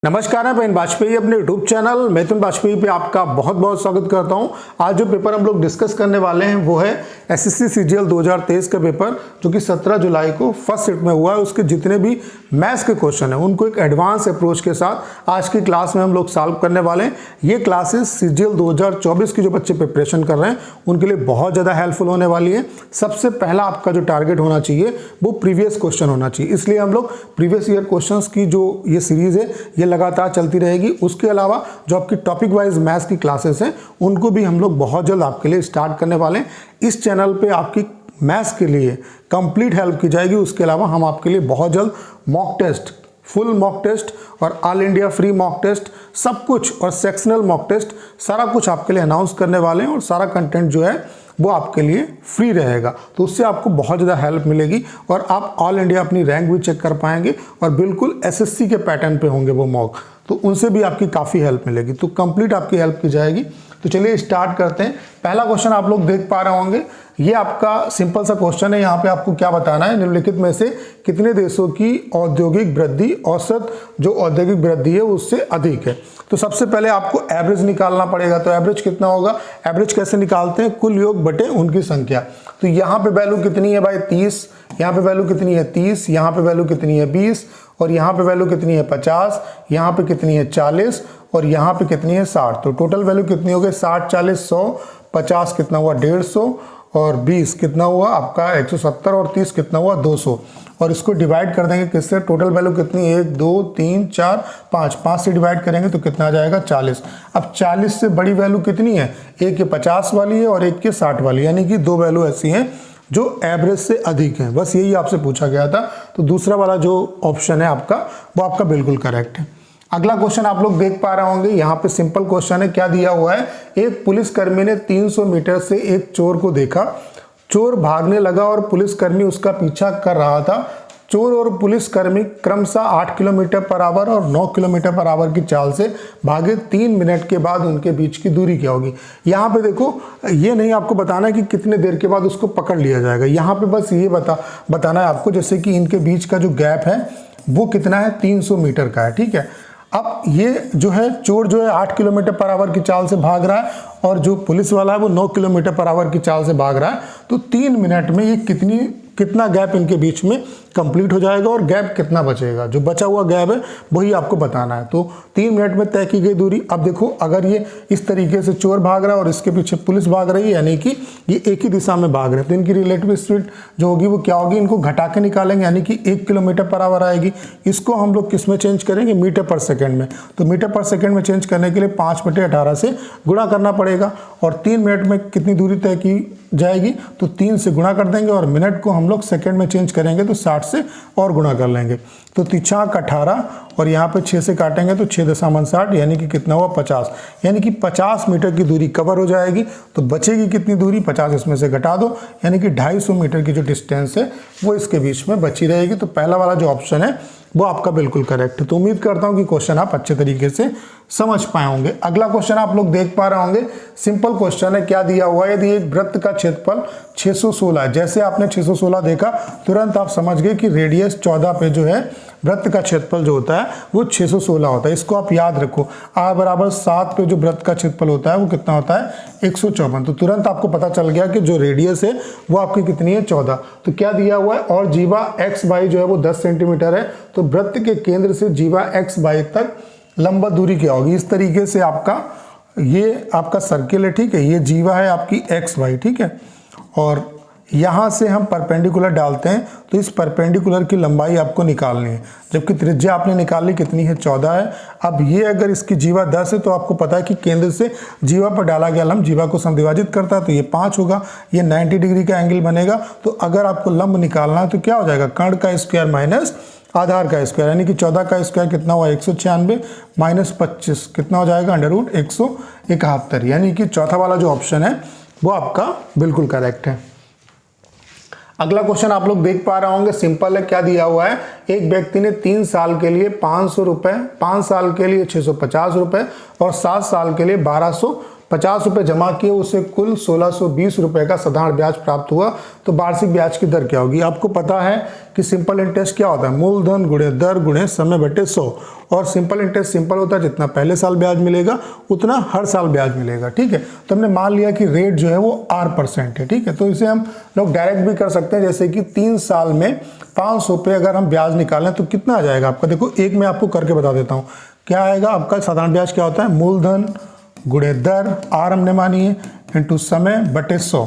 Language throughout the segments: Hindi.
नमस्कार, मैं प्रवीण बाजपेयी अपने YouTube चैनल मैथुन बाजपेयी पे आपका बहुत बहुत स्वागत करता हूं। आज जो पेपर हम लोग डिस्कस करने वाले हैं वो है एसएससी सीजीएल 2023 का पेपर, जो कि 17 जुलाई को फर्स्ट शिफ्ट में हुआ है। उसके जितने भी मैथ्स के क्वेश्चन हैं उनको एक एडवांस अप्रोच के साथ आज की क्लास में हम लोग सॉल्व करने वाले हैं। ये क्लासेस सीजीएल 2024 की जो बच्चे प्रिपरेशन कर रहे हैं उनके लिए बहुत ज़्यादा हेल्पफुल होने वाली है। सबसे पहला आपका जो टारगेट होना चाहिए वो प्रीवियस क्वेश्चन होना चाहिए, इसलिए हम लोग प्रीवियस ईयर क्वेश्चन की जो ये सीरीज है ये लगातार चलती रहेगी। उसके अलावा जो आपकी टॉपिक वाइज मैथ्स की क्लासेस हैं उनको भी हम लोग बहुत जल्द आपके लिए स्टार्ट करने वाले हैं। इस चैनल पे आपकी मैथ्स के लिए कंप्लीट हेल्प की जाएगी। उसके अलावा हम आपके लिए बहुत जल्द mock test, full mock test और all India free mock test सब कुछ और सेक्शनल मॉक टेस्ट सारा कुछ आपके लिए अनाउंस करने वाले हैं और सारा कंटेंट जो है वो आपके लिए फ्री रहेगा। तो उससे आपको बहुत ज़्यादा हेल्प मिलेगी और आप ऑल इंडिया अपनी रैंक भी चेक कर पाएंगे और बिल्कुल एसएससी के पैटर्न पे होंगे वो मॉक, तो उनसे भी आपकी काफ़ी हेल्प मिलेगी। तो कंप्लीट आपकी हेल्प की जाएगी। तो चलिए स्टार्ट करते हैं। पहला क्वेश्चन आप लोग देख पा रहे होंगे, ये आपका सिंपल सा क्वेश्चन है। यहाँ पे आपको क्या बताना है, निम्नलिखित में से कितने देशों की औद्योगिक वृद्धि औसत जो औद्योगिक वृद्धि है उससे अधिक है। तो सबसे पहले आपको एवरेज निकालना पड़ेगा। तो एवरेज कितना होगा, एवरेज कैसे निकालते हैं, कुल योग बटे उनकी संख्या। तो यहाँ पे वैल्यू कितनी है भाई 30, यहाँ पे वैल्यू कितनी है 30, यहाँ पे वैल्यू कितनी है 20 और यहाँ पे वैल्यू कितनी है 50, यहाँ पे कितनी है 40 और यहाँ पे कितनी है 60। तो टोटल वैल्यू कितनी हो गई 60 40 100, 50 कितना हुआ 150 और 20 कितना हुआ आपका 170 और 30 कितना हुआ 200। और इसको डिवाइड कर देंगे किससे, टोटल वैल्यू कितनी 1 2 3 4 5, 5 से डिवाइड करेंगे तो कितना आ जाएगा 40। अब 40 से बड़ी वैल्यू कितनी है, एक के 50 वाली है और एक के 60 वाली, यानी कि दो वैल्यू ऐसी हैं जो एवरेज से अधिक है। बस यही आपसे पूछा गया था। तो दूसरा वाला जो ऑप्शन है आपका वो आपका बिल्कुल करेक्ट है। अगला क्वेश्चन आप लोग देख पा रहे होंगे, यहाँ पे सिंपल क्वेश्चन है। क्या दिया हुआ है, एक पुलिसकर्मी ने 300 मीटर से एक चोर को देखा, चोर भागने लगा और पुलिसकर्मी उसका पीछा कर रहा था। चोर और पुलिसकर्मी क्रमशः 8 किलोमीटर पर आवर और 9 किलोमीटर पर आवर की चाल से भागे। 3 मिनट के बाद उनके बीच की दूरी क्या होगी। यहाँ पे देखो, ये नहीं आपको बताना है कि कितने देर के बाद उसको पकड़ लिया जाएगा। यहाँ पे बस ये बताना है आपको, जैसे कि इनके बीच का जो गैप है वो कितना है 300 मीटर का है, ठीक है। अब ये जो है चोर जो है 8 किलोमीटर पर आवर की चाल से भाग रहा है और जो पुलिस वाला है वो 9 किलोमीटर पर आवर की चाल से भाग रहा है। तो 3 मिनट में ये कितना गैप इनके बीच में कंप्लीट हो जाएगा और गैप कितना बचेगा, जो बचा हुआ गैप है वही आपको बताना है। तो 3 मिनट में तय की गई दूरी। अब देखो, अगर ये इस तरीके से चोर भाग रहा है और इसके पीछे पुलिस भाग रही है, यानी कि ये एक ही दिशा में भाग रहे हैं, तो इनकी रिलेटिव स्पीड जो होगी वो क्या होगी, इनको घटा के निकालेंगे, यानी कि 1 किलोमीटर पर आवर आएगी। इसको हम लोग किस में चेंज करेंगे, मीटर पर सेकेंड में। तो मीटर पर सेकेंड में चेंज करने के लिए 5/18 से गुणा करना पड़ेगा और 3 मिनट में कितनी दूरी तय की जाएगी, तो 3 से गुणा कर देंगे और मिनट को हम लोग सेकंड में चेंज करेंगे तो 60 से और गुणा कर लेंगे। तो 3×6 18 और यहाँ पे 6 से काटेंगे तो 6.60, यानी कि कितना हुआ 50, यानी कि 50 मीटर की दूरी कवर हो जाएगी। तो बचेगी कितनी दूरी, 50 इसमें से घटा दो, यानी कि 250 मीटर की जो डिस्टेंस है वो इसके बीच में बची रहेगी। तो पहला वाला जो ऑप्शन है वो आपका बिल्कुल करेक्ट है। तो उम्मीद करता हूँ कि क्वेश्चन आप अच्छे तरीके से समझ पाए होंगे। अगला क्वेश्चन आप लोग देख पा रहे होंगे, सिंपल क्वेश्चन है। क्या दिया हुआ है, यदि एक वृत्त का क्षेत्रफल 616 है, जैसे आपने 616 देखा तुरंत आप समझ गए कि रेडियस 14 पे जो है वृत्त का क्षेत्रफल जो होता है वो 616 होता है। इसको आप याद रखो। r बराबर 7 पे जो वृत्त का क्षेत्रफल होता है वो कितना होता है 154। तो तुरंत आपको पता चल गया कि जो रेडियस है वो आपकी कितनी है 14। तो क्या दिया हुआ है, और जीवा x बाई जो है वो 10 सेंटीमीटर है। तो वृत्त के केंद्र से जीवा x बाई तक लंबा दूरी क्या होगी। इस तरीके से ये आपका सर्किल है, ठीक है। ये जीवा है आपकी x बाई, ठीक है। और यहाँ से हम परपेंडिकुलर डालते हैं तो इस परपेंडिकुलर की लंबाई आपको निकालनी है, जबकि त्रिज्या आपने निकाली कितनी है 14 है। अब ये अगर इसकी जीवा 10 है तो आपको पता है कि केंद्र से जीवा पर डाला गया लंब जीवा को समद्विभाजित करता है, तो ये 5 होगा, ये 90 डिग्री का एंगल बनेगा। तो अगर आपको लंब निकालना है तो क्या हो जाएगा, कर्ण का स्क्वायर माइनस आधार का स्क्वायर, यानी कि 14 का स्क्वायर कितना हुआ 196 माइनस 25 कितना हो जाएगा √171, यानी कि चौथा वाला जो ऑप्शन है वो आपका बिल्कुल करेक्ट है। अगला क्वेश्चन आप लोग देख पा रहे होंगे, सिंपल है। क्या दिया हुआ है, एक व्यक्ति ने 3 साल के लिए 500 रुपए, 5 साल के लिए 650 रुपए और 7 साल के लिए 1200 50 रुपये जमा किए, उसे कुल 1620 रुपये का साधारण ब्याज प्राप्त हुआ, तो वार्षिक ब्याज की दर क्या होगी। आपको पता है कि सिंपल इंटरेस्ट क्या होता है, मूलधन गुणे दर गुणे समय बटे 100, और सिंपल इंटरेस्ट सिंपल होता है जितना पहले साल ब्याज मिलेगा उतना हर साल ब्याज मिलेगा। ठीक है, तो हमने मान लिया कि रेट जो है वो R% है। ठीक है, तो इसे हम लोग डायरेक्ट भी कर सकते हैं, जैसे कि 3 साल में 500 रुपये अगर हम ब्याज निकालें तो कितना आ जाएगा आपका। देखो एक मैं आपको करके बता देता हूँ क्या आएगा आपका। साधारण ब्याज क्या होता है, मूलधन गुणे दर, R हमने मानी है, इंटू समय बटे 100,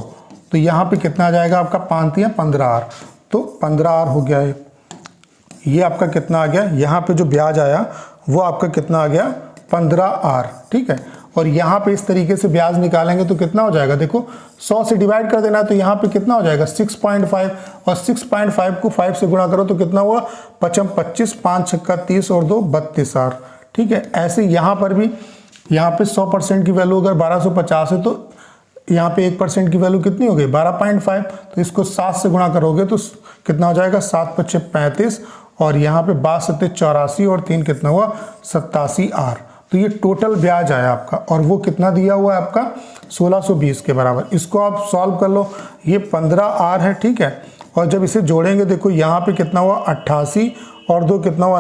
तो यहाँ पे कितना आ जाएगा आपका 5 या 15R, तो 15R हो गया है। ये आपका कितना आ गया, यहाँ पे जो ब्याज आया वो आपका कितना आ गया 15R। ठीक है, और यहाँ पे इस तरीके से ब्याज निकालेंगे तो कितना हो जाएगा, देखो 100 से डिवाइड कर देना, तो यहाँ पे कितना हो जाएगा 6.5, और 6.5 को 5 से गुणा करो तो कितना हुआ 25, 5 छक्का 30 और 2 32R। ठीक है, ऐसे यहाँ पर भी, यहाँ पे 100% की वैल्यू अगर 1250 है तो यहाँ पे 1% की वैल्यू कितनी हो गई 12.5, तो इसको 7 से गुणा करोगे तो कितना हो जाएगा 7 × 5 = 35, और यहाँ पे 62 × 84 और 3 कितना हुआ 87R। तो ये टोटल ब्याज आया आपका, और वो कितना दिया हुआ है आपका 1620 के बराबर। इसको आप सॉल्व कर लो, ये 15R है। ठीक है, और जब इसे जोड़ेंगे देखो यहाँ पे कितना हुआ 88 और 2 कितना हुआ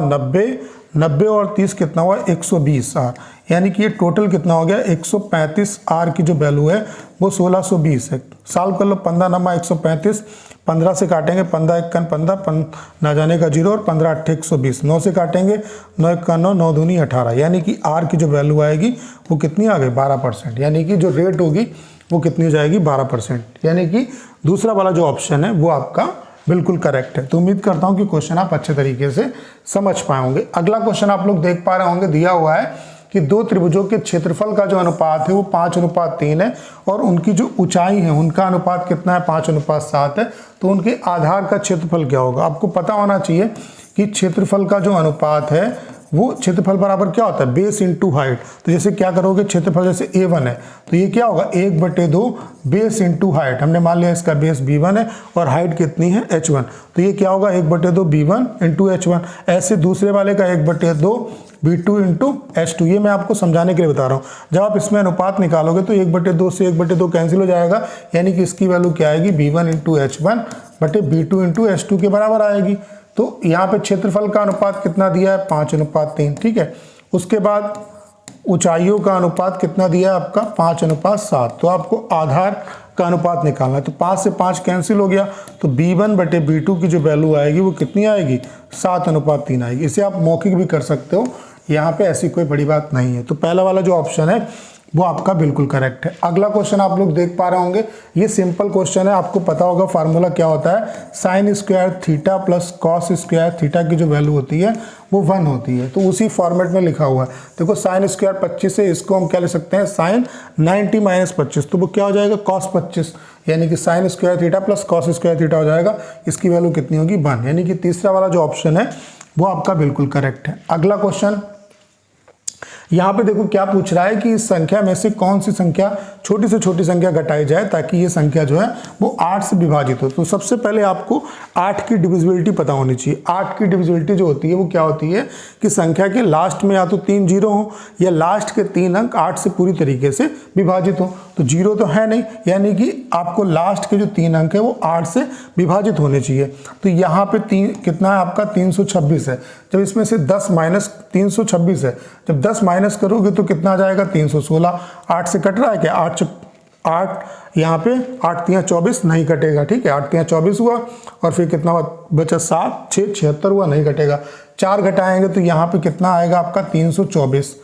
90 और 30 कितना हुआ 120R, यानी कि ये टोटल कितना हो गया 135R की जो वैल्यू है वो 1620 है। सॉल्व कर लो, 15 × 135, 15 से काटेंगे 15 × 1 15, ना जाने का 0, और 15 × 8 = 120, 9 से काटेंगे 9 × 1 9, 9 दूनी 18, यानी कि R की जो वैल्यू आएगी वो कितनी आ गई 12%, यानी कि जो रेट होगी वो कितनी हो जाएगी 12%, यानी कि दूसरा वाला जो ऑप्शन है वो आपका बिल्कुल करेक्ट है। तो उम्मीद करता हूं कि क्वेश्चन आप अच्छे तरीके से समझ पाए होंगे। अगला क्वेश्चन आप लोग देख पा रहे होंगे, दिया हुआ है कि दो त्रिभुजों के क्षेत्रफल का जो अनुपात है वो 5:3 है, और उनकी जो ऊंचाई है उनका अनुपात कितना है 5:7 है, तो उनके आधार का क्षेत्रफल क्या होगा। आपको पता होना चाहिए कि क्षेत्रफल का जो अनुपात है वो क्षेत्रफल बराबर क्या होता है बेस इंटू हाइट। तो जैसे क्या करोगे, क्षेत्रफल जैसे A1 है तो ये क्या होगा 1/2 बेस इंटू हाइट, हमने मान लिया इसका बेस B1 है और हाइट कितनी है H1, तो ये क्या होगा 1/2 B1 इंटू H1। ऐसे दूसरे वाले का 1/2 B2 इंटू H2। ये मैं आपको समझाने के लिए बता रहा हूँ। जब आप इसमें अनुपात निकालोगे तो 1/2 से 1/2 कैंसिल हो जाएगा, यानी कि इसकी वैल्यू क्या आएगी B1 इंटू H1 बटे B2 इंटू H2 के बराबर आएगी। तो यहाँ पे क्षेत्रफल का अनुपात कितना दिया है 5:3। ठीक है, उसके बाद ऊंचाइयों का अनुपात कितना दिया है आपका 5:7, तो आपको आधार का अनुपात निकालना है। तो 5 से 5 कैंसिल हो गया, तो B1 बटे B2 की जो वैल्यू आएगी वो कितनी आएगी 7:3 आएगी। इसे आप मौखिक भी कर सकते हो, यहाँ पे ऐसी कोई बड़ी बात नहीं है। तो पहला वाला जो ऑप्शन है वो आपका बिल्कुल करेक्ट है। अगला क्वेश्चन आप लोग देख पा रहे होंगे, ये सिंपल क्वेश्चन है। आपको पता होगा फार्मूला क्या होता है, sin square theta plus cos square theta की जो वैल्यू होती है वो 1 होती है। तो उसी फॉर्मेट में लिखा हुआ है। देखो sin स्क्वायर 25 है, इसको हम क्या लिख सकते हैं sin 90 - 25, तो वो क्या हो जाएगा cos 25, यानी कि sin square theta plus cos square theta हो जाएगा। इसकी वैल्यू कितनी होगी 1, यानी कि तीसरा वाला जो ऑप्शन है वो आपका बिल्कुल करेक्ट है। अगला क्वेश्चन यहाँ पे देखो क्या पूछ रहा है कि इस संख्या में से कौन सी संख्या छोटी से छोटी संख्या घटाई जाए ताकि ये संख्या जो है वो 8 से विभाजित हो। तो सबसे पहले आपको 8 की डिविजिबिलिटी पता होनी चाहिए। 8 की डिविजिबिलिटी जो होती है वो क्या होती है कि संख्या के लास्ट में या तो 3 जीरो हो या लास्ट के 3 अंक 8 से पूरी तरीके से विभाजित हो। तो जीरो तो है नहीं, यानी कि आपको लास्ट के जो 3 अंक है वो 8 से विभाजित होने चाहिए। तो यहाँ पे कितना है आपका 326 है। जब इसमें से 10 माइनस 326 है, जब 10 माइनस करोगे तो कितना आ जाएगा 316। 8 से कट रहा है क्या 8 यहाँ पे 8 × 24 नहीं कटेगा। ठीक है, 8 × 24 हुआ, और फिर कितना बचा 7 6 76 हुआ, नहीं कटेगा। 4 घटाएंगे तो यहाँ पे कितना आएगा आपका 324,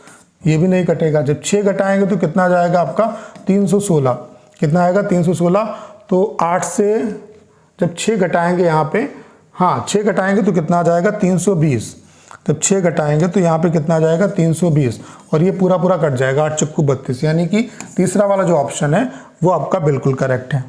ये भी नहीं कटेगा। जब 6 घटाएंगे तो कितना आ जाएगा आपका 316, कितना आएगा 316। तो 8 से जब 6 घटाएंगे यहाँ पे, हाँ 6 घटाएंगे तो कितना आ जाएगा 320। जब 6 घटाएंगे तो यहाँ पे कितना आ जाएगा 320, और ये पूरा पूरा कट जाएगा 8 × 32, यानी कि तीसरा वाला जो ऑप्शन है वो आपका बिल्कुल करेक्ट है।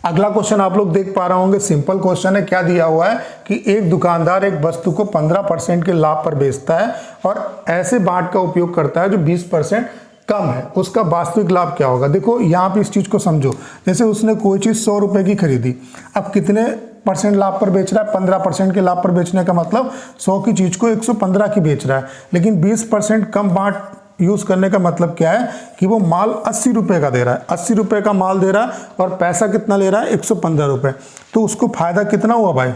अगला क्वेश्चन आप लोग देख पा रहे होंगे, सिंपल क्वेश्चन है। क्या दिया हुआ है कि एक दुकानदार एक वस्तु को 15% के लाभ पर बेचता है और ऐसे बांट का उपयोग करता है जो 20% कम है, उसका वास्तविक लाभ क्या होगा। देखो यहाँ पे इस चीज को समझो, जैसे उसने कोई चीज 100 रुपए की खरीदी, अब कितने % लाभ पर बेच रहा है 15% के लाभ पर बेचने का मतलब 100 की चीज को 115 की बेच रहा है, लेकिन 20% कम बांट यूज़ करने का मतलब क्या है कि वो माल 80 रुपये का दे रहा है, 80 रुपये का माल दे रहा है और पैसा कितना ले रहा है 115 रुपये। तो उसको फ़ायदा कितना हुआ भाई,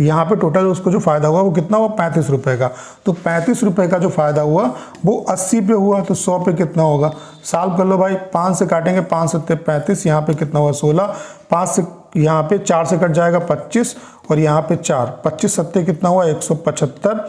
यहाँ पे टोटल उसको जो फ़ायदा हुआ वो कितना हुआ 35 रुपये का। तो 35 रुपये का जो फ़ायदा हुआ वो 80 पे हुआ, तो 100 पे कितना होगा, सॉल्व कर लो भाई। 5 से काटेंगे, 5 सत्ते 35, यहाँ पे कितना हुआ 16, 5 से यहाँ पे 4 से कट जाएगा 25 और यहाँ पे 4, 25 सत्ते कितना हुआ 175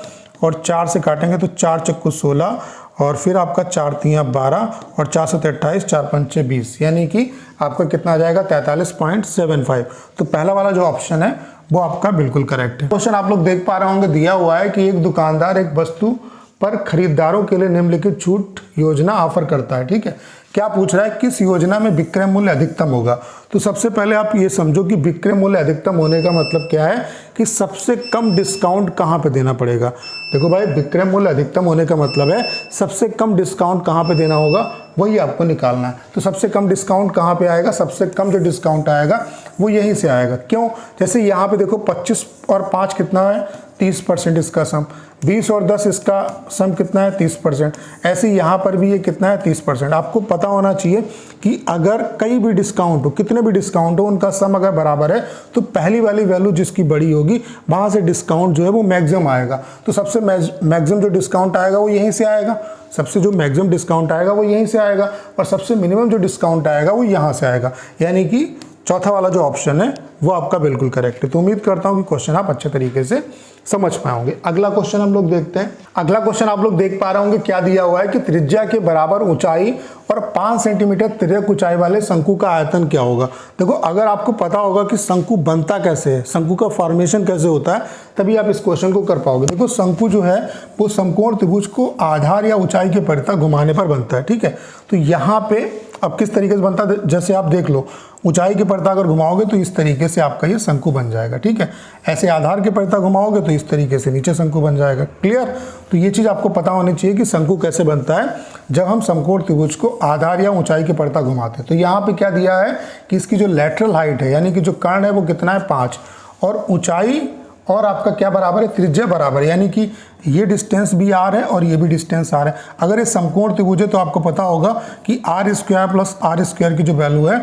और 4 से काटेंगे तो 4 चक्कू 16 और फिर आपका 4 तियाँ 12 और 4 सत्ते 28, 4 पंचे 20, यानी कि आपका कितना आ जाएगा 43.75। तो पहला वाला जो ऑप्शन है वो आपका बिल्कुल करेक्ट है। क्वेश्चन आप लोग देख पा रहे होंगे, दिया हुआ है कि एक दुकानदार एक वस्तु पर खरीदारों के लिए निम्नलिखित छूट योजना ऑफर करता है। ठीक है, क्या पूछ रहा है, किस योजना में विक्रय मूल्य अधिकतम होगा। तो सबसे पहले आप ये समझो कि विक्रय मूल्य अधिकतम होने का मतलब क्या है कि सबसे कम डिस्काउंट कहाँ पे देना पड़ेगा। देखो भाई, विक्रय मूल्य अधिकतम होने का मतलब है सबसे कम डिस्काउंट कहाँ पे देना होगा, वही आपको निकालना है। तो सबसे कम डिस्काउंट कहाँ पे आएगा, सबसे कम जो डिस्काउंट आएगा वो यहीं से आएगा। क्यों, जैसे यहाँ पे देखो 25 और 5 कितना है 30% इसका सम, 20 और 10 इसका सम कितना है 30%। ऐसे यहाँ पर भी ये कितना है 30%। आपको पता होना चाहिए कि अगर कई भी डिस्काउंट हो, कितने भी डिस्काउंट हो, उनका सम अगर बराबर है तो पहली वाली वैल्यू जिसकी बड़ी होगी वहाँ से डिस्काउंट जो है वो मैक्सिमम आएगा। तो सबसे मैक्सिमम जो डिस्काउंट आएगा वो यहीं से आएगा, सबसे जो मैक्सिमम डिस्काउंट आएगा वो यहीं से आएगा और सबसे मिनिमम जो डिस्काउंट आएगा वो यहाँ से आएगा, यानी कि चौथा वाला जो ऑप्शन है वो आपका बिल्कुल करेक्ट है। तो उम्मीद करता हूँ कि क्वेश्चन आप अच्छे तरीके से समझ पाओगे। अगला क्वेश्चन हम लोग देखते हैं। अगला क्वेश्चन आप लोग देख पा रहे होंगे, क्या दिया हुआ है कि त्रिज्या के बराबर ऊंचाई और 5 सेंटीमीटर तिर्यक ऊंचाई वाले शंकु का आयतन क्या होगा। देखो, अगर आपको पता होगा कि शंकु बनता कैसे है, शंकु का फॉर्मेशन कैसे होता है, तभी आप इस क्वेश्चन को कर पाओगे। देखो, शंकु जो है वो समकोण त्रिभुज को आधार या ऊंचाई के परितः घुमाने पर बनता है। ठीक है, तो यहाँ पे अब किस तरीके से बनता है, जैसे आप देख लो, ऊंचाई के परितः अगर घुमाओगे तो इस तरीके से आपका ये शंकु बन जाएगा। ठीक है, ऐसे आधार के परितः घुमाओगे तो इस तरीके से नीचे शंकु बन जाएगा। क्लियर, तो ये चीज़ आपको पता होनी चाहिए कि शंकु कैसे बनता है जब हम समकोण त्रिभुज को आधार या ऊंचाई के परितः घुमाते हैं। तो यहाँ पे क्या दिया है कि इसकी जो लेटरल हाइट है, यानी कि जो कर्ण है वो कितना है 5 और ऊंचाई और आपका क्या बराबर है, त्रिज्या बराबर है, यानी कि ये डिस्टेंस भी आर है और ये भी डिस्टेंस आर है। अगर ये समकोण त्रिभुज है तो आपको पता होगा कि R square plus R square की जो वैल्यू है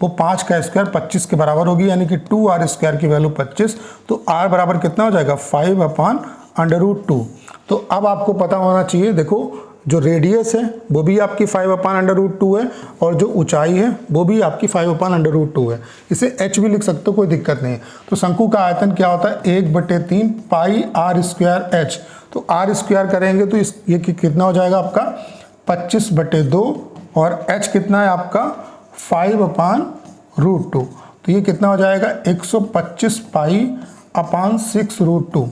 वो 5 का स्क्वायर 25 के बराबर होगी, यानी कि 2r स्क्वायर की वैल्यू 25। तो r बराबर कितना हो जाएगा 5/√2। तो अब आपको पता होना चाहिए, देखो जो रेडियस है वो भी आपकी 5/√2 है और जो ऊंचाई है वो भी आपकी 5/√2 है। इसे h भी लिख सकते हो, कोई दिक्कत नहीं है। तो शंकु का आयतन क्या होता है 1/3 पाई r स्क्वायर h। तो r स्क्वायर करेंगे तो ये कितना हो जाएगा आपका 25/2 और h कितना है आपका 5/√2। तो ये कितना हो जाएगा 125 पाई/6√2।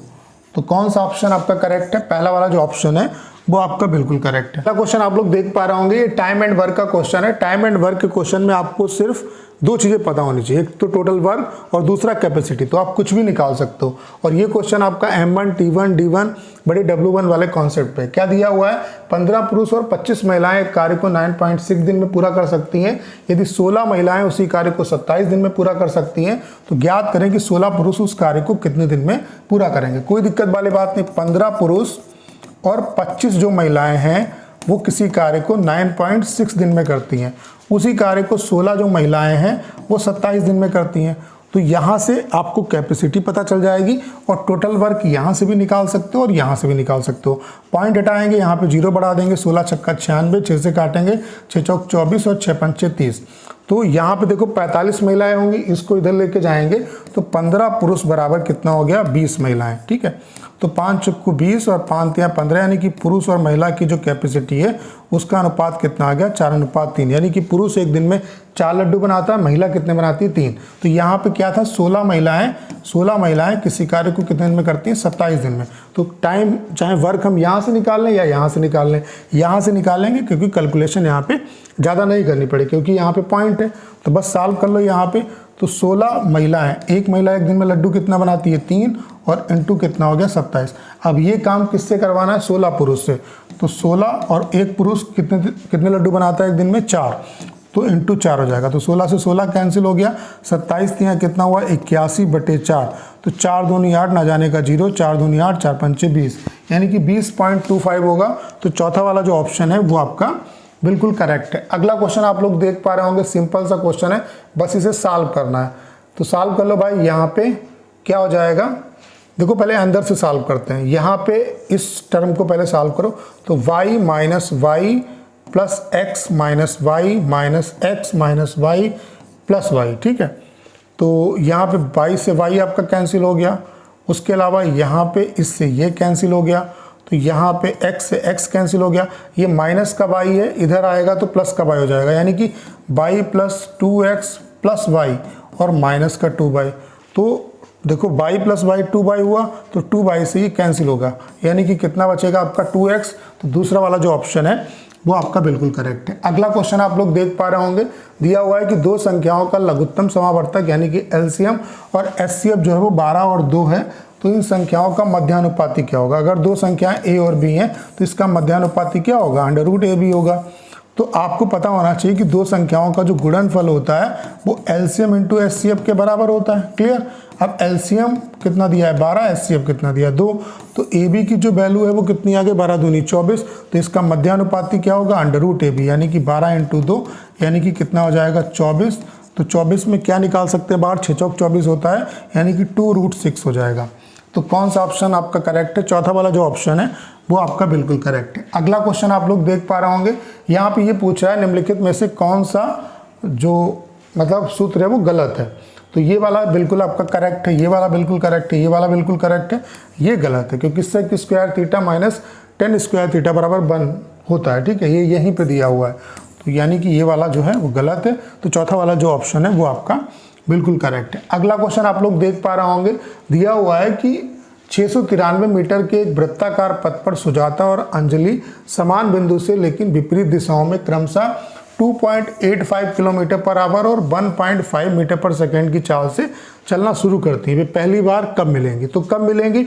तो कौन सा ऑप्शन आपका करेक्ट है, पहला वाला जो ऑप्शन है वो आपका बिल्कुल करेक्ट है। अगला क्वेश्चन आप लोग देख पा रहे होंगे, ये टाइम एंड वर्क का क्वेश्चन है। टाइम एंड वर्क के क्वेश्चन में आपको सिर्फ दो चीजें पता होनी चाहिए, एक तो टोटल वर्क और दूसरा कैपेसिटी। तो आप कुछ भी निकाल सकते हो और ये क्वेश्चन आपका M1 T1 D1 बड़े W1 वाले कॉन्सेप्ट पे क्या दिया हुआ है, 15 पुरुष और 25 महिलाएं एक कार्य को 9.6 दिन में पूरा कर सकती हैं। यदि 16 महिलाएं उसी कार्य को 27 दिन में पूरा कर सकती हैं तो ज्ञात करें कि 16 पुरुष उस कार्य को कितने दिन में पूरा करेंगे। कोई दिक्कत वाली बात नहीं, 15 पुरुष और 25 जो महिलाएं हैं वो किसी कार्य को 9.6 दिन में करती हैं, उसी कार्य को 16 जो महिलाएं हैं वो 27 दिन में करती हैं। तो यहाँ से आपको कैपेसिटी पता चल जाएगी और टोटल वर्क यहाँ से भी निकाल सकते हो और यहाँ से भी निकाल सकते हो। पॉइंट हटाएंगे, यहाँ पे 0 बढ़ा देंगे, 16 छक्का 96, 6 से काटेंगे 6 चौक 24 और 6 पंचे 30। तो यहाँ पे देखो 45 महिलाएं होंगी, इसको इधर लेके जाएंगे तो 15 पुरुष बराबर कितना हो गया 20 महिलाएं। ठीक है, तो 5 चक्कू 20 और 5 तियाँ 15, यानी कि पुरुष और महिला की जो कैपेसिटी है उसका अनुपात कितना आ गया 4:3, यानी कि पुरुष एक दिन में 4 लड्डू बनाता है, महिला कितने बनाती है 3। तो यहाँ पे क्या था 16 महिलाएं किसी कार्य को कितने दिन में करती हैं 27 दिन में। तो टाइम चाहे वर्क हम यहाँ से निकाल लें या यहाँ से निकाल लें, यहाँ से निकालेंगे क्योंकि कैलकुलेशन यहाँ पे ज़्यादा नहीं करनी पड़े क्योंकि यहाँ पे पॉइंट है। तो बस सॉल्व कर लो यहाँ पे। तो 16 महिलाएं, एक महिला एक दिन में लड्डू कितना बनाती है 3 और इंटू कितना हो गया 27। अब ये काम किससे करवाना है 16 पुरुष से। तो 16 और एक पुरुष कितने लड्डू बनाता है एक दिन में 4, तो इंटू 4 हो जाएगा। तो 16 से 16 कैंसिल हो गया, 27 यहाँ कितना हुआ 81/4, तो 4 दूनी 8 ना जाने का 0, 4 दूनी 8, 4 पंचे 20, यानी कि 20.25 होगा। तो चौथा वाला जो ऑप्शन है वो आपका बिल्कुल करेक्ट है। अगला क्वेश्चन आप लोग देख पा रहे होंगे, सिंपल सा क्वेश्चन है, बस इसे सॉल्व करना है। तो सॉल्व कर लो भाई। यहाँ पे क्या हो जाएगा, देखो पहले अंदर से सॉल्व करते हैं। यहाँ पे इस टर्म को पहले सॉल्व करो, तो y minus Y plus X minus Y minus X minus Y plus Y, ठीक है। तो यहाँ पे y से y आपका कैंसिल हो गया, उसके अलावा यहाँ पे इससे ये कैंसिल हो गया, तो यहाँ पे x से x कैंसिल हो गया, ये माइनस का y है, इधर आएगा तो प्लस का y हो जाएगा, यानी कि y plus 2x plus y और माइनस का 2y। तो देखो y प्लस वाई 2y हुआ, तो 2y से ये कैंसिल होगा, यानी कि कितना बचेगा आपका 2x। तो दूसरा वाला जो ऑप्शन है वो आपका बिल्कुल करेक्ट है। अगला क्वेश्चन आप लोग देख पा रहे होंगे, दिया हुआ है कि दो संख्याओं का लघुत्तम समावर्तक यानी कि एलसीएम और एचसीएफ जो है वो 12 और 2 है, तो इन संख्याओं का मध्यानुपाती क्या होगा। अगर दो संख्याएं a और b हैं तो इसका मध्यानुपाती क्या होगा, √ab होगा। तो आपको पता होना चाहिए कि दो संख्याओं का जो गुणनफल होता है वो एलसीएम इंटू एचसीएफ के बराबर होता है। क्लियर। अब एलसीएम कितना दिया है 12, एचसीएफ कितना दिया है 2, तो AB की जो वैल्यू है वो कितनी आ गई 12 दूनी 24, तो इसका मध्यानुपाती क्या होगा √AB, यानी कि 12 इंटू 2 यानी कि कितना हो जाएगा 24। तो 24 में क्या निकाल सकते हैं बाहर, 6 चौक 24 होता है, यानी कि 2√6 हो जाएगा। तो कौन सा ऑप्शन आपका करेक्ट है, चौथा वाला जो ऑप्शन है वो आपका बिल्कुल करेक्ट है। अगला क्वेश्चन आप लोग देख पा रहे होंगे, यहाँ पे ये पूछा है निम्नलिखित में से कौन सा जो मतलब सूत्र है वो गलत है। तो ये वाला बिल्कुल आपका करेक्ट है, ये वाला बिल्कुल करेक्ट है, ये वाला बिल्कुल करेक्ट है, ये गलत है क्योंकि sec square theta minus tan square theta बराबर 1 होता है, ठीक है, ये यहीं पे दिया हुआ है। तो यानी कि ये वाला जो है वो गलत है, तो चौथा वाला जो ऑप्शन है वो आपका बिल्कुल करेक्ट है। अगला क्वेश्चन आप लोग देख पा रहे होंगे, दिया हुआ है कि 693 मीटर के एक वृत्ताकार पथ पर सुजाता और अंजलि समान बिंदु से लेकिन विपरीत दिशाओं में क्रमशः 2.85 किलोमीटर पर आवर और 1.5 मीटर पर सेकेंड की चाल से चलना शुरू करती है। वे पहली बार कब मिलेंगी, तो कब मिलेंगी,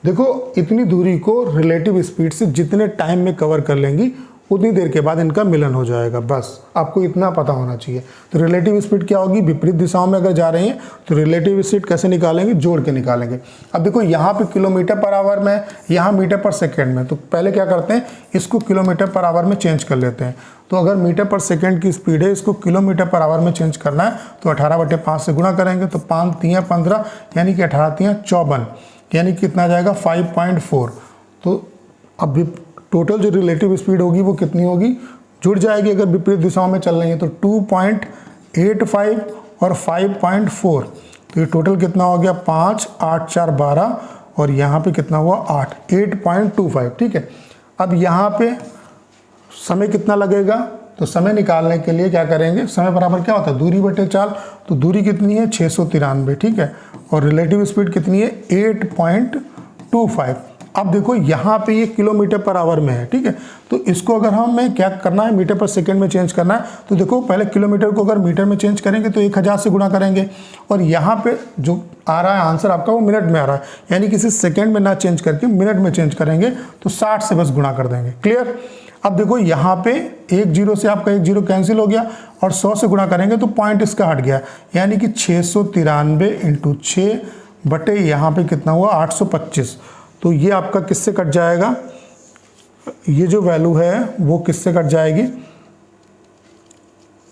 देखो इतनी दूरी को रिलेटिव स्पीड से जितने टाइम में कवर कर लेंगी उतनी देर के बाद इनका मिलन हो जाएगा, बस आपको इतना पता होना चाहिए। तो रिलेटिव स्पीड क्या होगी, विपरीत दिशाओं में अगर जा रही हैं तो रिलेटिव स्पीड कैसे निकालेंगे, जोड़ के निकालेंगे। अब देखो यहाँ पे किलोमीटर पर आवर में, यहाँ मीटर पर सेकेंड में, तो पहले क्या करते हैं इसको किलोमीटर पर आवर में चेंज कर लेते हैं। तो अगर मीटर पर सेकेंड की स्पीड है, इसको किलोमीटर पर आवर में चेंज करना है तो 18/5 से गुणा करेंगे, तो 5 3 15 यानी कि 18 3 54, यानी कि कितना आ जाएगा 5.4। तो अब टोटल जो रिलेटिव स्पीड होगी वो कितनी होगी, जुड़ जाएगी अगर विपरीत दिशाओं में चल रही है, तो 2.85 और 5.4, तो ये टोटल कितना हो गया 5 8 4 12 और यहाँ पे कितना हुआ 8.25, ठीक है। अब यहाँ पे समय कितना लगेगा, तो समय निकालने के लिए क्या करेंगे, समय बराबर क्या होता है दूरी बटे चाल, तो दूरी कितनी है 693, ठीक है, और रिलेटिव स्पीड कितनी है 8.25। अब देखो यहाँ पे ये किलोमीटर पर आवर में है, ठीक है, तो इसको अगर हमें क्या करना है मीटर पर सेकंड में चेंज करना है, तो देखो पहले किलोमीटर को अगर मीटर में चेंज करेंगे तो 1000 से गुणा करेंगे, और यहाँ पे जो आ रहा है आंसर आपका वो मिनट में आ रहा है, यानी किसी सेकंड में ना चेंज करके मिनट में चेंज करेंगे, तो 60 से बस गुणा कर देंगे। क्लियर। अब देखो यहाँ पे 1 0 से आपका 1 0 कैंसिल हो गया और 100 से गुणा करेंगे तो पॉइंट इसका हट गया, यानी कि 693 इंटू 6 बटे यहाँ पे कितना हुआ 825। तो ये आपका किससे कट जाएगा, ये जो वैल्यू है वो किससे कट जाएगी,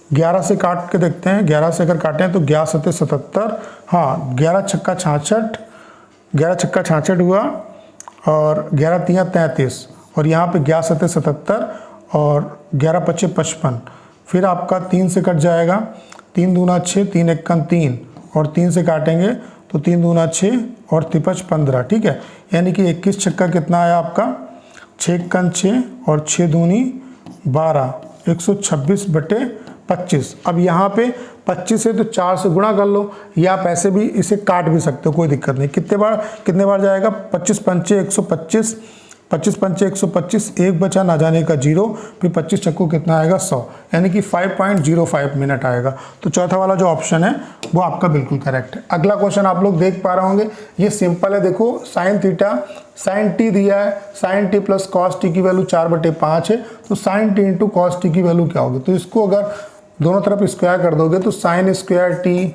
11 से काट के देखते हैं। 11 से अगर काटें तो 11 7 77, हाँ 11 छक्का 66, 11 छक्का 66 हुआ और 11 3 33, और यहाँ पे 11 7 77 और 11 5 55। फिर आपका 3 से कट जाएगा, 3 दूना 6, 3 1 3, और 3 से काटेंगे तो 3 दूना 6 और 3 15, ठीक है, यानी कि 21 छक्का कितना आया आपका 6 1 6 और 6 दूनी 12, 126/25। अब यहाँ पे 25 है तो 4 से गुणा कर लो, या आप ऐसे भी इसे काट भी सकते हो, कोई दिक्कत नहीं। कितने बार जाएगा 25 पंचे 125, 25 पंचे 125, एक बचा ना जाने का 0, फिर 25 चक्कू कितना आएगा 100, यानी कि 5.05 मिनट आएगा। तो चौथा वाला जो ऑप्शन है वो आपका बिल्कुल करेक्ट है। अगला क्वेश्चन आप लोग देख पा रहे होंगे, ये सिंपल है। देखो साइन थीटा साइन टी दिया है, sine T plus cos T की वैल्यू 4/5 है, तो sine T into cos T की वैल्यू क्या होगी, तो इसको अगर दोनों तरफ स्क्वायर कर दोगे तो sine square T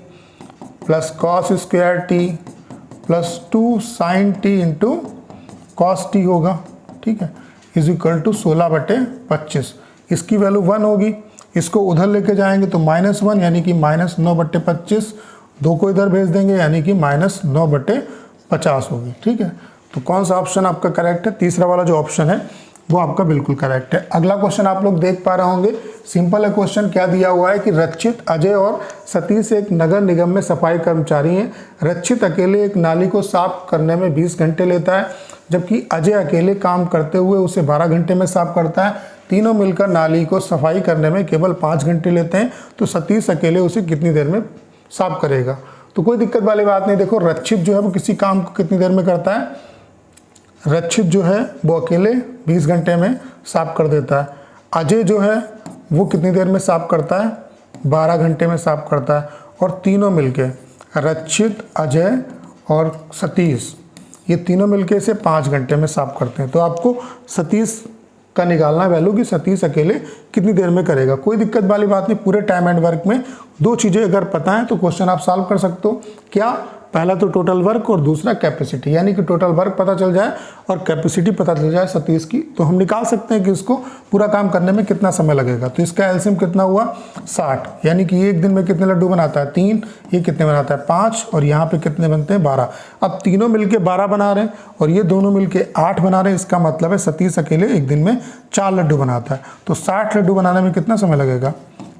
plus cos square T plus 2 sine T into cos T होगा, ठीक है, इज इक्वल टू 16/25। इसकी वैल्यू 1 होगी, इसको उधर लेके जाएंगे तो -1 यानी कि -9/25, 2 को इधर भेज देंगे यानी कि -9/50 होगी, ठीक है। तो कौन सा ऑप्शन आपका करेक्ट है? तीसरा वाला जो ऑप्शन है वो आपका बिल्कुल करेक्ट है। अगला क्वेश्चन आप लोग देख पा रहे होंगे, सिंपल है क्वेश्चन। क्या दिया हुआ है कि रक्षित, अजय और सतीश एक नगर निगम में सफाई कर्मचारी हैं। रक्षित अकेले एक नाली को साफ करने में 20 घंटे लेता है, जबकि अजय अकेले काम करते हुए उसे 12 घंटे में साफ करता है। तीनों मिलकर नाली को सफाई करने में केवल 5 घंटे लेते हैं, तो सतीश अकेले उसे कितनी देर में साफ करेगा? तो कोई दिक्कत वाली बात नहीं। देखो रक्षित जो है वो किसी काम को कितनी देर में करता है? रक्षित जो है वो अकेले 20 घंटे में साफ कर देता है। अजय जो है वो कितनी देर में साफ करता है? 12 घंटे में साफ करता है। और तीनों मिलके, रक्षित, अजय और सतीश, ये तीनों मिलके इसे 5 घंटे में साफ करते हैं। तो आपको सतीश का निकालना वैल्यू कि सतीश अकेले कितनी देर में करेगा। कोई दिक्कत वाली बात नहीं। पूरे टाइम एंड वर्क में 2 चीज़ें अगर पता है तो क्वेश्चन आप सॉल्व कर सकते हो। क्या? पहला तो टोटल वर्क और दूसरा कैपेसिटी, यानी कि टोटल वर्क पता चल जाए और कैपेसिटी पता चल जाए सतीश की, तो हम निकाल सकते हैं कि इसको पूरा काम करने में कितना समय लगेगा। तो इसका एलसीएम कितना हुआ? 60, यानी कि एक दिन में कितने लड्डू बनाता है? 3। ये कितने बनाता है? 5। और यहाँ पे कितने बनते हैं? 12। अब तीनों मिलके 12 बना रहे हैं और ये दोनों मिलके 8 बना रहे हैं। इसका मतलब है सतीश अकेले एक दिन में 4 लड्डू बनाता है। तो 60 लड्डू बनाने में कितना समय लगेगा?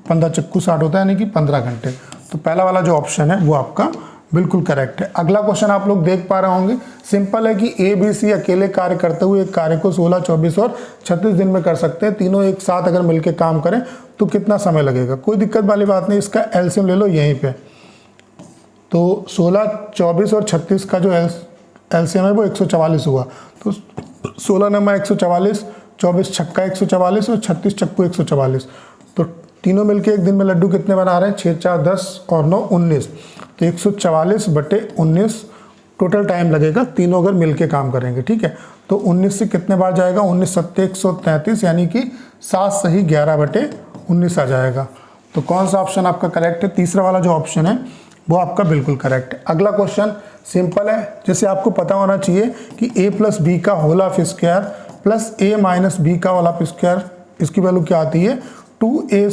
15 चक्कू 60 होता है, यानी कि 15 घंटे। तो पहला वाला जो ऑप्शन है वो आपका बिल्कुल करेक्ट है। अगला क्वेश्चन आप लोग देख पा रहे होंगे, सिंपल है कि ए बी सी अकेले कार्य करते हुए एक कार्य को 16, 24 और 36 दिन में कर सकते हैं। तीनों एक साथ अगर मिलकर काम करें तो कितना समय लगेगा? कोई दिक्कत वाली बात नहीं। इसका एलसीएम ले लो यहीं पे। तो 16, 24 और 36 का जो एलसीएम है वो 144 हुआ। तो 16 नमा 144, 24 छक्का 144 और 36 चक्कू 144। तो तीनों मिलके एक दिन में लड्डू कितने बना रहे हैं? 6, 4, 10 और 9, 19। तो 144/19 टोटल टाइम लगेगा, तीनों अगर मिलके काम करेंगे, ठीक है। तो 19 से कितने बार जाएगा? 19 सत्ते 133, यानी कि 7 सही 11/19 आ जाएगा। तो कौन सा ऑप्शन आपका करेक्ट है? तीसरा वाला जो ऑप्शन है वो आपका बिल्कुल करेक्ट है। अगला क्वेश्चन सिंपल है, जैसे आपको पता होना चाहिए कि a + b का whole of square plus a - b का होल ऑफ स्क्वायर, इसकी वैल्यू क्या आती है? 2a²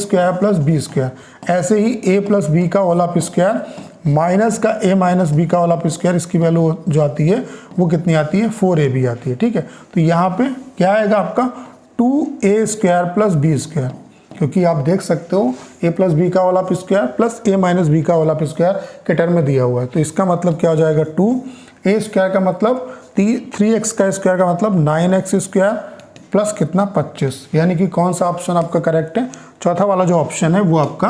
+ b²। ऐसे ही a + b का होल ऑफ स्क्वायर माइनस का a - b का होल ऑफ स्क्वायर, इसकी वैल्यू जो आती है वो कितनी आती है? 4ab आती है, ठीक है। तो यहाँ पे क्या आएगा आपका? 2a² + b², क्योंकि आप देख सकते हो a + b का whole of square plus a - b का होल ऑफ स्क्वायर के टर्म में दिया हुआ है। तो इसका मतलब क्या हो जाएगा? 2a² का मतलब 3x का स्क्वायर का मतलब 9x² प्लस कितना? 25, यानी कि कौन सा ऑप्शन आपका करेक्ट है? चौथा वाला जो ऑप्शन है वो आपका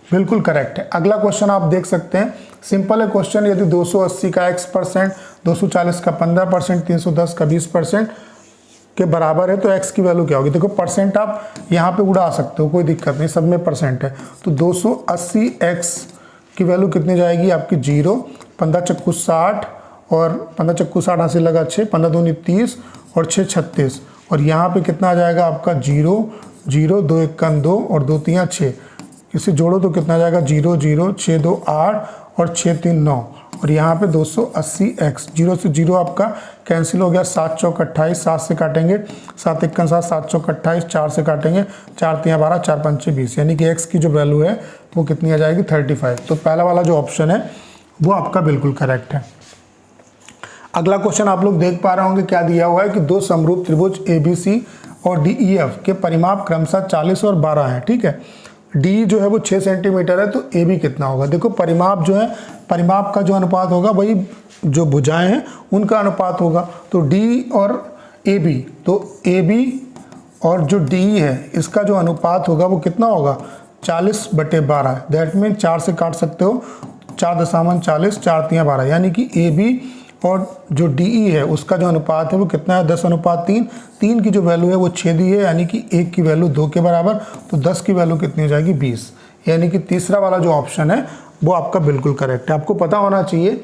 बिल्कुल करेक्ट है। अगला क्वेश्चन आप देख सकते हैं, सिंपल है क्वेश्चन। यदि 280 का x%, 240 का 15%, 310 का 20% के बराबर है तो x की वैल्यू क्या होगी? देखो परसेंट आप यहाँ पे उड़ा सकते हो, कोई दिक्कत नहीं, सब में परसेंट है। तो 280x की वैल्यू कितनी जाएगी आपकी? 0। 15 चक्कू 60 और 15 चक्कू 60 हासिल लगा 6, 15 दूनी 30 और 6 36। और यहाँ पे कितना आ जाएगा आपका? 0, 0, 2 1 2 और 2 3 6। इसे जोड़ो तो कितना आ जाएगा? 0, 0, 6 2 8 और 6 3 9। और यहाँ पे 280x, 0 से 0 आपका कैंसिल हो गया, 7 चौक 28, 7 से काटेंगे 7 1 7, 7 चौक 28, 4 से काटेंगे 4 3 12, 4 5 20, यानी कि x की जो वैल्यू है वो कितनी आ जाएगी? 35। तो पहला वाला जो ऑप्शन है वो आपका बिल्कुल करेक्ट है। अगला क्वेश्चन आप लोग देख पा रहे होंगे, क्या दिया हुआ है कि 2 समरूप त्रिभुज ABC और DEF के परिमाप क्रमशः 40 और 12 हैं, ठीक है। D जो है वो 6 सेंटीमीटर है, तो AB कितना होगा? देखो परिमाप जो है, परिमाप का जो अनुपात होगा वही जो भुजाएं हैं उनका अनुपात होगा। तो D और AB, तो AB और जो DE है इसका जो अनुपात होगा वो कितना होगा? 40/12। दैट मीन 4 से काट सकते हो, 4.40, 4 3 12, यानी कि AB और जो DE है उसका जो अनुपात है वो कितना है? 10/3। 3 की जो वैल्यू है वो 6 दी है, यानी कि 1 की वैल्यू 2 के बराबर। तो 10 की वैल्यू कितनी हो जाएगी? 20, यानी कि तीसरा वाला जो ऑप्शन है वो आपका बिल्कुल करेक्ट है। आपको पता होना चाहिए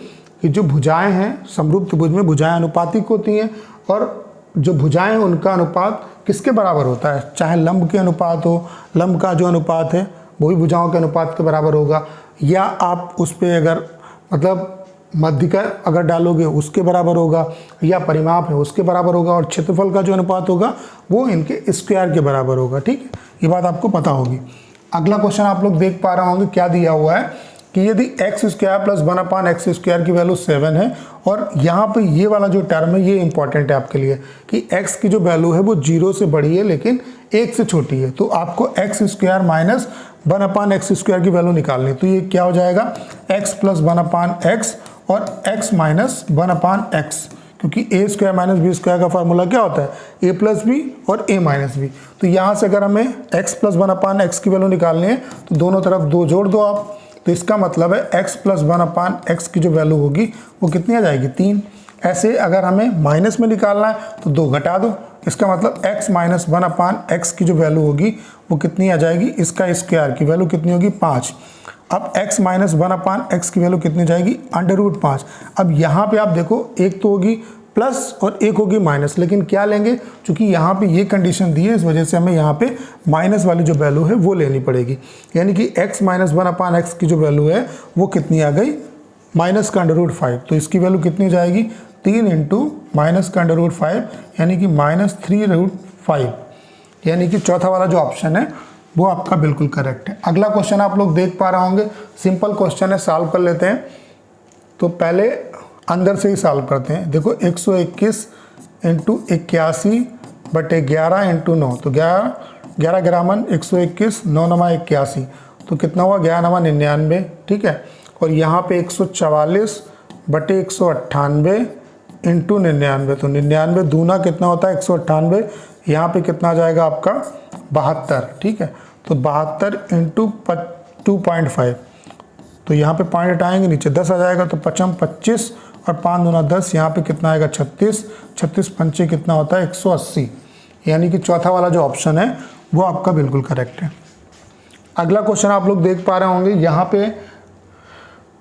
कि जो भुजाएं हैं समरूप त्रिभुज में भुजाएं अनुपातिक होती हैं, और जो भुजाएं हैं उनका अनुपात किसके बराबर होता है? चाहे लंब के अनुपात हो, लंब का जो अनुपात है वो भी भुजाओं के अनुपात के बराबर होगा, या आप उस पर अगर मतलब मध्य का अगर डालोगे उसके बराबर होगा, या परिमाप है उसके बराबर होगा, और क्षेत्रफल का जो अनुपात होगा वो इनके स्क्वायर के बराबर होगा। ठीक है, ये बात आपको पता होगी। अगला क्वेश्चन आप लोग देख पा रहे होंगे, क्या दिया हुआ है कि यदि एक्स स्क्वायर प्लस 1/x² की वैल्यू 7 है, और यहाँ पे ये वाला जो टर्म है ये इंपॉर्टेंट है आपके लिए कि x की जो वैल्यू है वो 0 से बड़ी है लेकिन 1 से छोटी है, तो आपको x² माइनस 1/x² की वैल्यू निकालनी। तो ये क्या हो जाएगा, x प्लस 1/x और x माइनस 1/x, क्योंकि a² माइनस b² का फार्मूला क्या होता है, a प्लस बी और a माइनस बी। तो यहाँ से अगर हमें x प्लस 1/x की वैल्यू निकालनी है तो दोनों तरफ 2 जोड़ दो आप, तो इसका मतलब है x प्लस 1/x की जो वैल्यू होगी वो कितनी आ जाएगी, 3। ऐसे अगर हमें माइनस में निकालना है तो 2 घटा दो, इसका मतलब x माइनस 1/x की जो वैल्यू होगी वो कितनी आ जाएगी, इसका स्क्वायर की वैल्यू कितनी होगी, 5। अब x माइनस 1/x की वैल्यू कितनी जाएगी, √5। अब यहाँ पे आप देखो एक तो होगी प्लस और एक होगी माइनस, लेकिन क्या लेंगे, क्योंकि यहाँ पे ये कंडीशन दी है इस वजह से हमें यहाँ पे माइनस वाली जो वैल्यू है वो लेनी पड़ेगी। यानी कि x माइनस 1/x की जो वैल्यू है वो कितनी आ गई, माइनस का √5। तो इसकी वैल्यू कितनी जाएगी, 3 इंटू माइनस का √5 यानी कि -3√5, यानी कि चौथा वाला जो ऑप्शन है वो आपका बिल्कुल करेक्ट है। अगला क्वेश्चन आप लोग देख पा रहे होंगे, सिंपल क्वेश्चन है, सॉल्व कर लेते हैं। तो पहले अंदर से ही सॉल्व करते हैं। देखो 121 इंटू 81 बटे 11 इंटू 9, तो 11 ग्रामन 121, 9 नमा 81, तो कितना हुआ 11 नमा 99। ठीक है, और यहाँ पे 144 बटे 198 इंटू 99, तो 99 दूना कितना होता है 198, यहाँ पे कितना आ जाएगा आपका 72। ठीक है, तो 72 इंटू 2.5, तो यहाँ पे पॉइंट हटाएंगे नीचे 10 आ जाएगा, तो 5 25 और 5 दूना 10, यहाँ पे कितना आएगा 36, 36 पंचे कितना होता है 180, यानी कि चौथा वाला जो ऑप्शन है वो आपका बिल्कुल करेक्ट है। अगला क्वेश्चन आप लोग देख पा रहे होंगे, यहाँ पे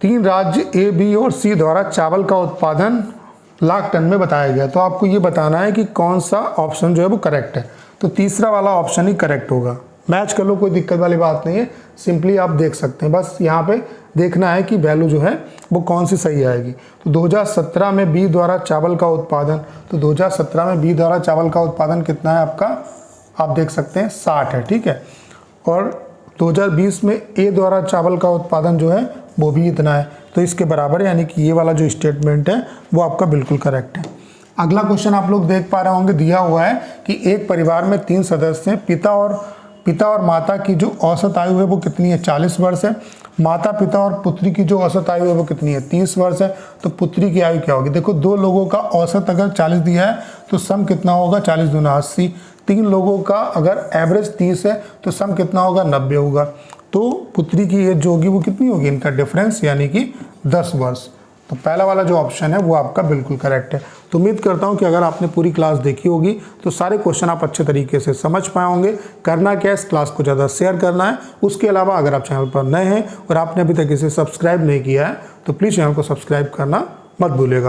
3 राज्य ए, बी और सी द्वारा चावल का उत्पादन लाख टन में बताया गया, तो आपको ये बताना है कि कौन सा ऑप्शन जो है वो करेक्ट है। तो तीसरा वाला ऑप्शन ही करेक्ट होगा, मैच कर लो, कोई दिक्कत वाली बात नहीं है, सिंपली आप देख सकते हैं, बस यहाँ पे देखना है कि वैल्यू जो है वो कौन सी सही आएगी। तो 2017 में बी द्वारा चावल का उत्पादन, तो 2017 में बी द्वारा चावल का उत्पादन कितना है आपका, आप देख सकते हैं 60 है। ठीक है, और 2020 में ए द्वारा चावल का उत्पादन जो है वो भी इतना है, तो इसके बराबर है, यानी कि ये वाला जो स्टेटमेंट है वो आपका बिल्कुल करेक्ट है। अगला क्वेश्चन आप लोग देख पा रहे होंगे, दिया हुआ है कि एक परिवार में 3 सदस्य हैं, पिता और माता की जो औसत आयु है वो कितनी है, 40 वर्ष है। माता पिता और पुत्री की जो औसत आयु है वो कितनी है, 30 वर्ष है। तो पुत्री की आयु क्या होगी, देखो 2 लोगों का औसत अगर 40 दिया है तो सम कितना होगा, 40 दूना 80। 3 लोगों का अगर एवरेज 30 है तो सम कितना होगा, 90 होगा। तो पुत्री की एज जो होगी वो कितनी होगी, इनका डिफरेंस, यानी कि 10 वर्ष। तो पहला वाला जो ऑप्शन है वो आपका बिल्कुल करेक्ट है। तो उम्मीद करता हूं कि अगर आपने पूरी क्लास देखी होगी तो सारे क्वेश्चन आप अच्छे तरीके से समझ पाए होंगे। करना क्या है, इस क्लास को ज़्यादा शेयर करना है। उसके अलावा अगर आप चैनल पर नए हैं और आपने अभी तक इसे सब्सक्राइब नहीं किया है तो प्लीज़ चैनल को सब्सक्राइब करना मत भूलिएगा।